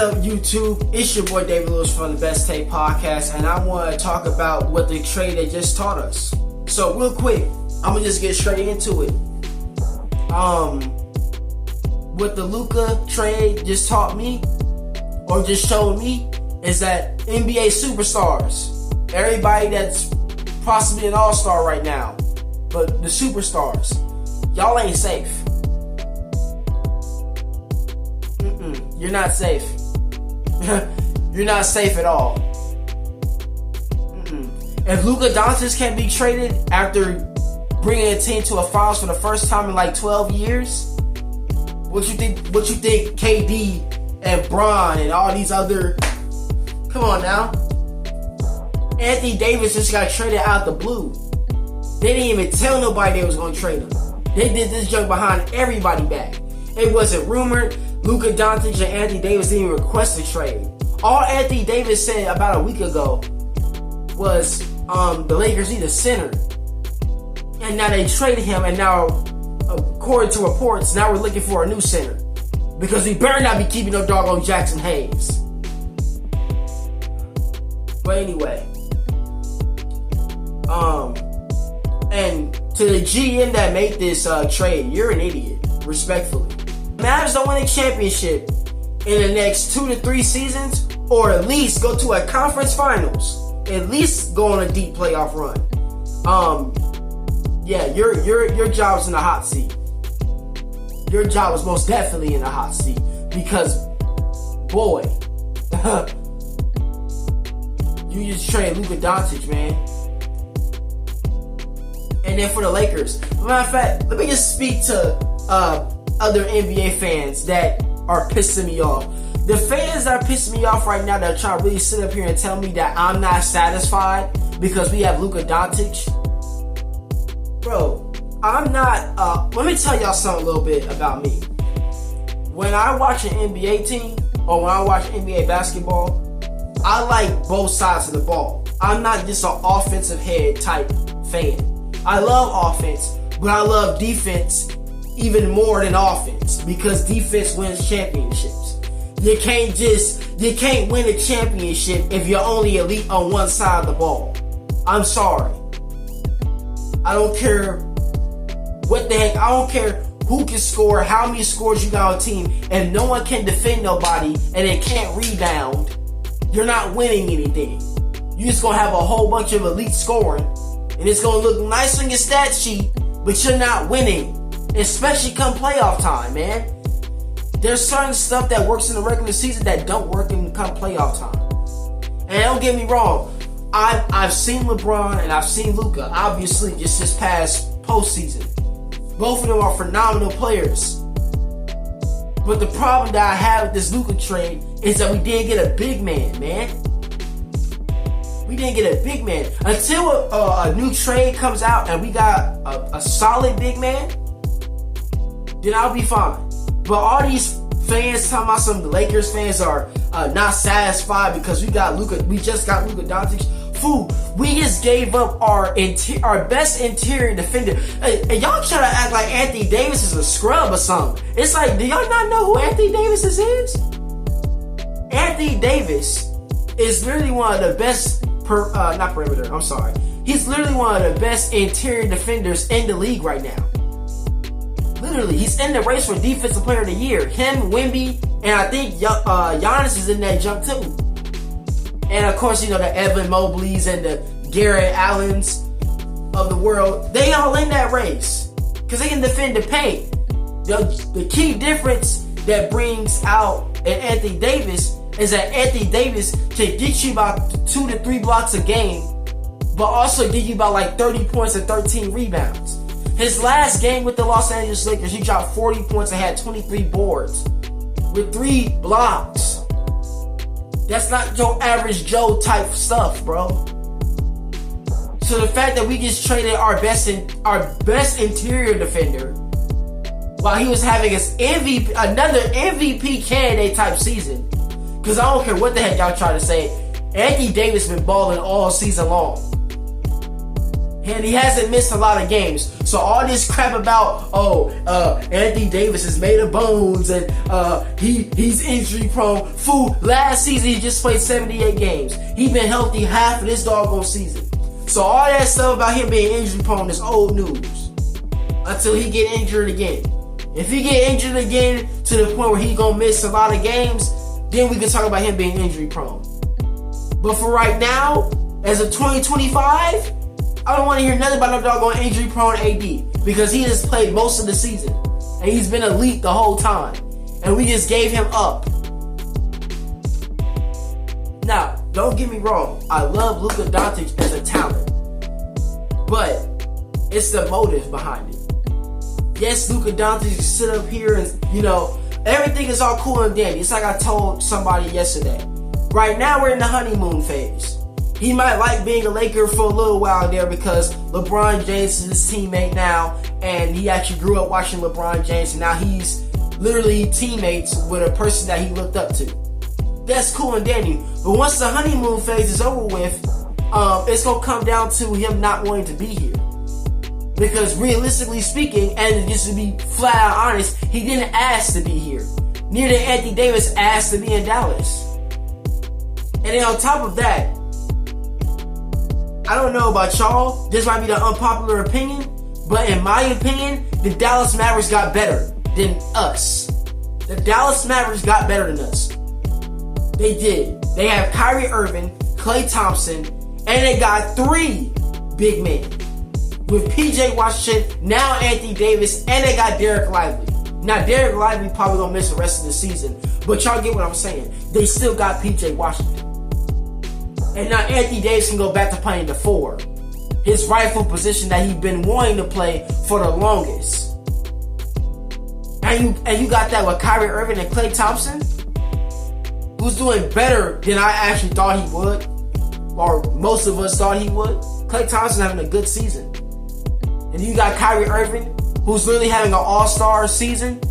up, YouTube? It's your boy David Lewis from the Best Take Podcast, and I want to talk about what the trade they just taught us. So real quick, I'm gonna just get straight into it. What the Luka trade just taught me, or just showed me, is that NBA superstars, everybody that's possibly an all-star right now, but the superstars, y'all ain't safe. You're not safe. You're not safe at all. If Luka Doncic can be traded after bringing a team to a finals for the first time in like 12 years, what you think KD and Bron and all these other, come on now. Anthony Davis just got traded out the blue. They didn't even tell nobody they was going to trade him. They did this junk behind everybody's back. It wasn't rumored. Luka Doncic and Anthony Davis didn't even request a trade. All Anthony Davis said about a week ago was the Lakers need a center. And now they traded him, and now, according to reports, now we're looking for a new center. Because we better not be keeping no doggone Jackson Hayes. But anyway. And to the GM that made this trade, you're an idiot, respectfully. Mavs don't win a championship in the next 2 to 3 seasons, or at least go to a conference finals. At least go on a deep playoff run. Yeah, your job's in the hot seat. Your job is most definitely in the hot seat because, boy, you just traded Luka Doncic, man. And then for the Lakers, matter of fact, let me just speak to other NBA fans that are pissing me off. The fans that are pissing me off right now that are trying to really sit up here and tell me that I'm not satisfied because we have Luka Doncic. Bro, I'm not, let me tell y'all something a little bit about me. When I watch an NBA team, or when I watch NBA basketball, I like both sides of the ball. I'm not just an offensive head type fan. I love offense, but I love defense even more than offense, because defense wins championships. You can't win a championship if you're only elite on one side of the ball. I'm sorry. I don't care what the heck, I don't care who can score, how many scores you got on a team. If no one can defend nobody and they can't rebound, you're not winning anything. You're just gonna have a whole bunch of elite scoring, and it's gonna look nice on your stat sheet, but you're not winning. Especially come playoff time, man. There's certain stuff that works in the regular season that don't work in come playoff time. And don't get me wrong, I've seen LeBron and I've seen Luka, obviously, just this past postseason. Both of them are phenomenal players. But the problem that I have with this Luka trade is that we didn't get a big man, man. We didn't get a big man. Until a new trade comes out and we got a solid big man, then I'll be fine. But all these fans talking about some Lakers fans are not satisfied because we just got Luka Doncic. Fool, we just gave up our best interior defender. And y'all try to act like Anthony Davis is a scrub or something. It's like, do y'all not know who Anthony Davis is? Anthony Davis is literally one of the best, He's literally one of the best interior defenders in the league right now. Literally, he's in the race for Defensive Player of the Year. Him, Wemby, and I think Giannis is in that jump too. And of course, you know, the Evan Mobleys and the Garrett Allens of the world, they all in that race because they can defend the paint. The key difference that brings out an Anthony Davis is that Anthony Davis can get you about 2 to 3 blocks a game, but also give you about like 30 points and 13 rebounds. His last game with the Los Angeles Lakers, he dropped 40 points and had 23 boards with 3 blocks. That's not your average Joe type stuff, bro. So the fact that we just traded our best interior defender while he was having another MVP candidate type season, because I don't care what the heck y'all try to say, Anthony Davis been balling all season long. And he hasn't missed a lot of games. So all this crap about, Anthony Davis is made of bones and he's injury prone. Fool, last season he just played 78 games. He's been healthy half of this doggone season. So all that stuff about him being injury prone is old news. Until he get injured again. If he get injured again to the point where he gonna miss a lot of games, then we can talk about him being injury prone. But for right now, as of 2025, I don't want to hear nothing about no doggone injury prone AD because he has played most of the season and he's been elite the whole time and we just gave him up. Now, don't get me wrong, I love Luka Doncic as a talent, but it's the motive behind it. Yes, Luka Doncic sit up here and everything is all cool and dandy. It's like I told somebody yesterday. Right now we're in the honeymoon phase. He might like being a Laker for a little while there because LeBron James is his teammate now, and he actually grew up watching LeBron James, and now he's literally teammates with a person that he looked up to. That's cool and dandy. But once the honeymoon phase is over with, it's going to come down to him not wanting to be here. Because realistically speaking, and just to be flat out honest, he didn't ask to be here. Neither did Anthony Davis ask to be in Dallas. And then on top of that, I don't know about y'all, this might be the unpopular opinion, but in my opinion, the Dallas Mavericks got better than us. The Dallas Mavericks got better than us. They did. They have Kyrie Irving, Klay Thompson, and they got 3 big men. With PJ Washington, now Anthony Davis, and they got Derek Lively. Now Derek Lively probably gonna miss the rest of the season, but y'all get what I'm saying. They still got PJ Washington. And now Anthony Davis can go back to playing the 4. His rightful position that he's been wanting to play for the longest. And you got that with Kyrie Irving and Klay Thompson, who's doing better than I actually thought he would, or most of us thought he would. Klay Thompson having a good season. And you got Kyrie Irving, who's literally having an all-star season,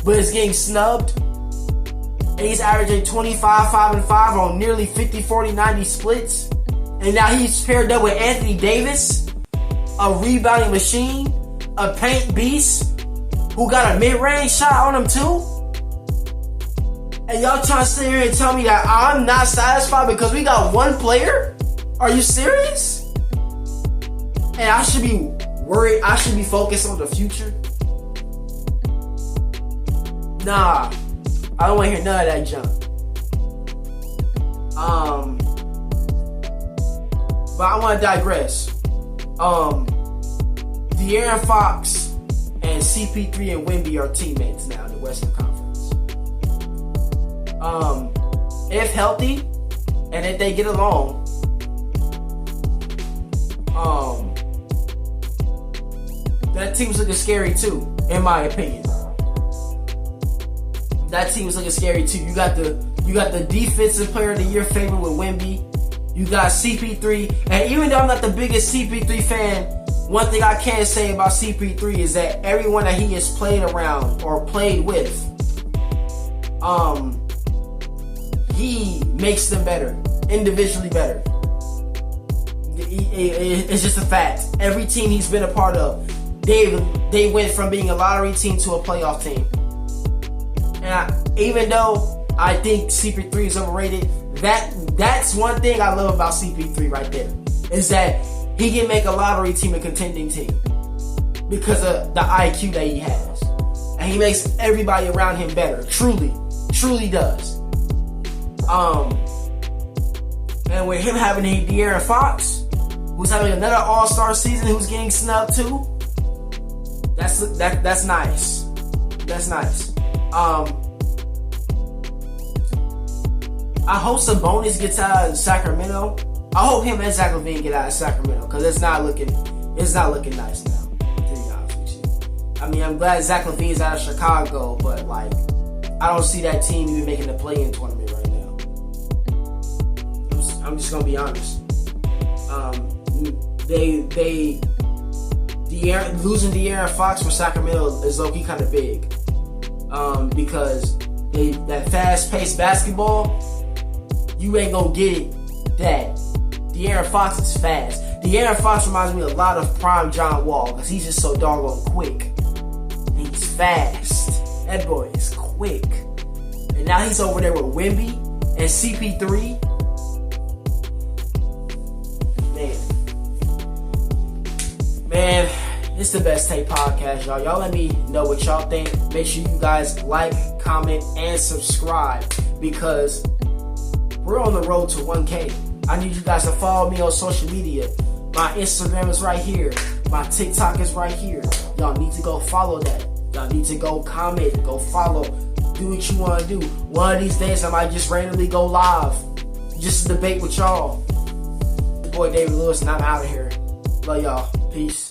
but is getting snubbed. And he's averaging 25, 5, and 5 on nearly 50, 40, 90 splits. And now he's paired up with Anthony Davis, a rebounding machine, a paint beast, who got a mid-range shot on him too. And y'all trying to sit here and tell me that I'm not satisfied because we got one player? Are you serious? And I should be worried, I should be focused on the future? Nah. I don't want to hear none of that junk. But I want to digress. De'Aaron Fox and CP3 and Wemby are teammates now in the Western Conference. If healthy, and if they get along, that team's looking scary too, in my opinion. That team is looking scary too. You got the defensive player of the year favorite with Wemby. You got CP3, and even though I'm not the biggest CP3 fan, one thing I can say about CP3 is that everyone that he has played around or played with, he makes them better, individually better. It's just a fact. Every team he's been a part of, they went from being a lottery team to a playoff team. And even though I think CP3 is overrated, that's one thing I love about CP3 right there, is that he can make a lottery team a contending team because of the IQ that he has. And he makes everybody around him better. Truly does. And with him having a De'Aaron Fox, who's having another all-star season, who's getting snubbed too, that's nice. That's nice. I hope Sabonis gets out of Sacramento. I hope him and Zach LaVine get out of Sacramento because it's not looking nice now, to be honest with you. I mean, I'm glad Zach LaVine's out of Chicago, but I don't see that team even making the play-in tournament right now. I'm just gonna be honest. Losing De'Aaron Fox for Sacramento is low-key kind of big. Because that fast-paced basketball, you ain't gonna get it. That De'Aaron Fox is fast. De'Aaron Fox reminds me a lot of prime John Wall because he's just so doggone quick. And he's fast. That boy is quick. And now he's over there with Wemby and CP3. Man, it's the Best Take Podcast, y'all. Y'all let me know what y'all think. Make sure you guys like, comment, and subscribe because we're on the road to 1K. I need you guys to follow me on social media. My Instagram is right here. My TikTok is right here. Y'all need to go follow that. Y'all need to go comment, go follow. Do what you want to do. One of these days, I might just randomly go live. Just to debate with y'all. Your boy David Lewis, and I'm out of here. Love y'all. Peace.